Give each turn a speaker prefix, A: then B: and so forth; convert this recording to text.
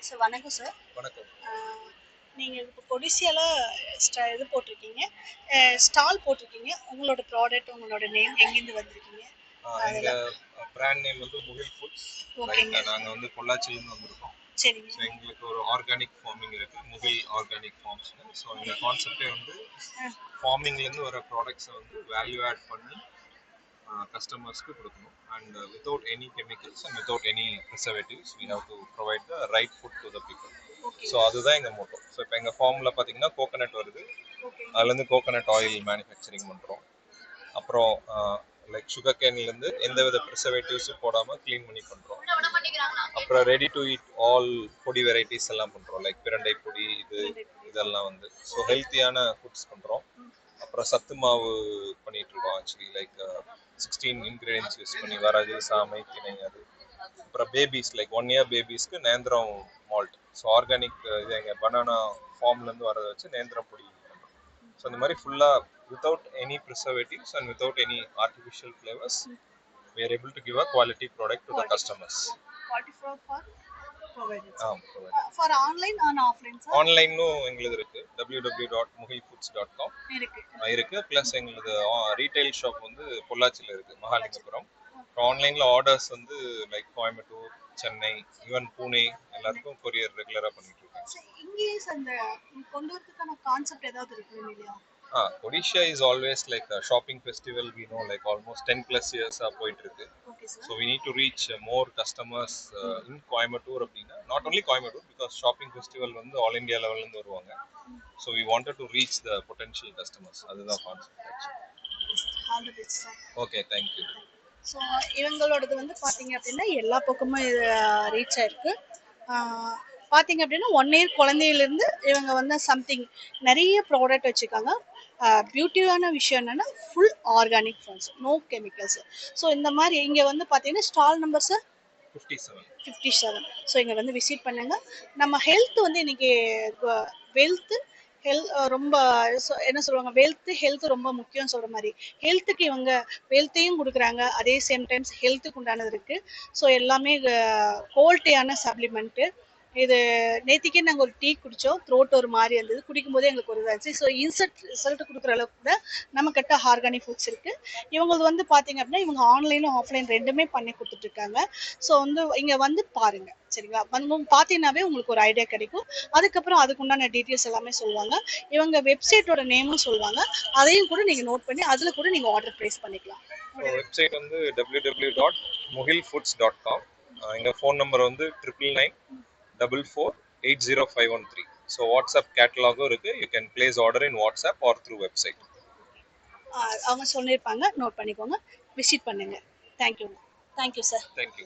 A: Sir வணக்கம் sir.
B: வணக்கம்.
A: நீங்கள் இப்போ கொடிசியால இது போட்டிருக்கீங்க, ஸ்டால் போட்டிருக்கீங்க. உங்களோட ப்ராடக்ட், உங்களோட நேம், எங்கேருந்து வந்திருக்கீங்க?
B: எங்க பிராண்ட் நேம் வந்து முகில் ஃபுட்ஸ்.
A: ஓகேங்க.
B: நாங்கள் வந்து பொள்ளாச்சியிலேருந்து வந்திருக்கோம்.
A: சரிங்க.
B: ஸோ எங்களுக்கு ஒரு ஆர்கானிக் ஃபார்மிங் இருக்குது, முகில் ஆர்கானிக் ஃபார்ம்ஸ்னு. ஸோ எங்கள் கான்செப்டே வந்து ஃபார்மிங்லேருந்து வர ப்ராடக்ட்ஸை வந்து வேல்யூ ஆட் பண்ணி கஸ்டமர்ஸ்க்கு கொடுக்கணும். And without any chemicals and without any preservatives we have to provide the right food to the people. So அதுதான் எங்கள் மோட்டோ. ஸோ இப்போ எங்கள் ஃபார்மில் பார்த்தீங்கன்னா கோகோனட் வருது, அதுலேருந்து கோகோனட் ஆயில் மேனுஃபேக்சரிங் பண்ணுறோம். அப்புறம் லைக் சுகர் கேன்லேருந்து எந்தவித ப்ரிசர்வேட்டிவ்ஸும் போடாமல் க்ளீன் பண்ணி பண்ணுறோம். அப்புறம் ரெடி டு ஈட் ஆல் பொடி வெரைட்டிஸ் எல்லாம் பண்ணுறோம், லைக் பிரண்டை பொடி இதெல்லாம் வந்து. ஸோ ஹெல்த்தியான ஃபுட்ஸ் பண்ணுறோம். அப்புறம் சத்து மாவு பண்ணிகிட்ருக்கோம் ஆக்சுவலி, லைக் 16 இன்க்ரீடியன்ஸ் யூஸ் பண்ணி வரகு, சாமை, திணை அது. அப்புறம் பேபிஸ் லைக் 1 year பேபிஸ்க்கு நேந்திரம் மால்ட். ஸோ ஆர்கானிக் இது எங்கள் பனானா ஃபார்ம்லேருந்து வரதை வச்சு நேந்திரம் பொடி பண்ணுறோம். ஸோ இந்த மாதிரி ஃபுல்லாக without any preservatives and without any artificial flavors, we are able to give a quality product to the customers.
A: Quality for provided.
B: For
A: online and offline sir?
B: Online no எங்களுது இருக்கு, www.muhilfoods.com இருக்கு. Plus எங்களுது retail shop வந்து பொள்ளாச்சியில் இருக்கு, மகாலிங்கபுரம். ஆன்லைனில் orders வந்து like Coimbatore, Chennai, even Pune எல்லாருக்கும் கொரியர் ரெகுலராக பண்ணிட்டு இருக்காங்க.
A: இங்கே அந்த கொண்டு வரதுக்கான கான்செப்ட் ஏதாவது இருக்கு இல்லையா?
B: Odisha is always like a shopping festival, we know, like almost 10 plus years போயிட்டு இருக்கு. So we need to reach more customers in Coimbatore அப்படின்னா, not only Coimbatore, because shopping festival வந்து all India level இருந்து வருவாங்க. So we wanted to reach the potential customers. அதுதான் concept.
A: All the best sir.
B: Okay, thank you.
A: So இவங்களோடது வந்து பார்த்தீங்க அப்படின்னா எல்லா பக்கமும் ரீச் ஆயிருக்கு. பார்த்தீங்க அப்படின்னா 1 year குழந்தையிலேருந்து இவங்க வந்து சம்திங் நிறைய ப்ராடக்ட் வச்சுருக்காங்க. பியூட்டியான விஷயம் என்னென்னா full organic farms, no chemicals. So இந்த மாதிரி இங்கே வந்து பார்த்தீங்கன்னா ஸ்டால் நம்பர் சார் 57. ஸோ இங்கே வந்து விசிட் பண்ணுங்கள். நம்ம ஹெல்த் வந்து இன்றைக்கி ரொம்ப என்ன சொல்லுவாங்க, ஹெல்த் ரொம்ப முக்கியம் சொல்கிற மாதிரி ஹெல்த்துக்கு இவங்க வெல்த்தையும் கொடுக்குறாங்க, அதே சேம் டைம்ஸ் ஹெல்த்துக்கு உண்டானது இருக்குது. ஸோ எல்லாமே குவாலிட்டியான சப்ளிமெண்ட்டு. இது நேற்றுக்கே நாங்கள் ஒரு டீ குடித்தோம், த்ரோட் ஒரு மாதிரி இருந்தது, குடிக்கும் போதே எங்களுக்கு ஒரு இதாச்சு. ஸோ ரிசல்ட் கொடுக்குற அளவுக்கு கூட நம்ம கிட்ட ஆர்கானிக் ஃபுட்ஸ் இருக்குது. இவங்களுக்கு வந்து பார்த்தீங்க அப்படின்னா இவங்க ஆன்லைனும் ஆஃப்லைன் ரெண்டுமே பண்ணி கொடுத்துட்ருக்காங்க. ஸோ வந்து இங்கே வந்து பாருங்கள் சரிங்களா, வந்து பார்த்தீங்கன்னாவே உங்களுக்கு ஒரு ஐடியா கிடைக்கும். அதுக்கப்புறம் அதுக்கு உண்டான டீட்டெயில்ஸ் எல்லாமே சொல்லுவாங்க. இவங்க வெப்சைட்டோட நேமும் சொல்லுவாங்க, அதையும் கூட நீங்கள் நோட் பண்ணி அதில் கூட நீங்கள் ஆர்டர் ப்ளேஸ் பண்ணிக்கலாம்.
B: வெப்சைட் வந்து www.muhilfoods.com. எங்கள் ஃபோன் நம்பர் வந்து 9944480513. ஸோ வாட்ஸ்அப் கேட்டலாகும் இருக்குது, you can place order in WhatsApp R through website.
A: அவங்க சொல்லியிருப்பாங்க, நோட் பண்ணிக்கோங்க, விசிட் பண்ணுங்கள். Thank you sir.
B: தேங்க்யூ.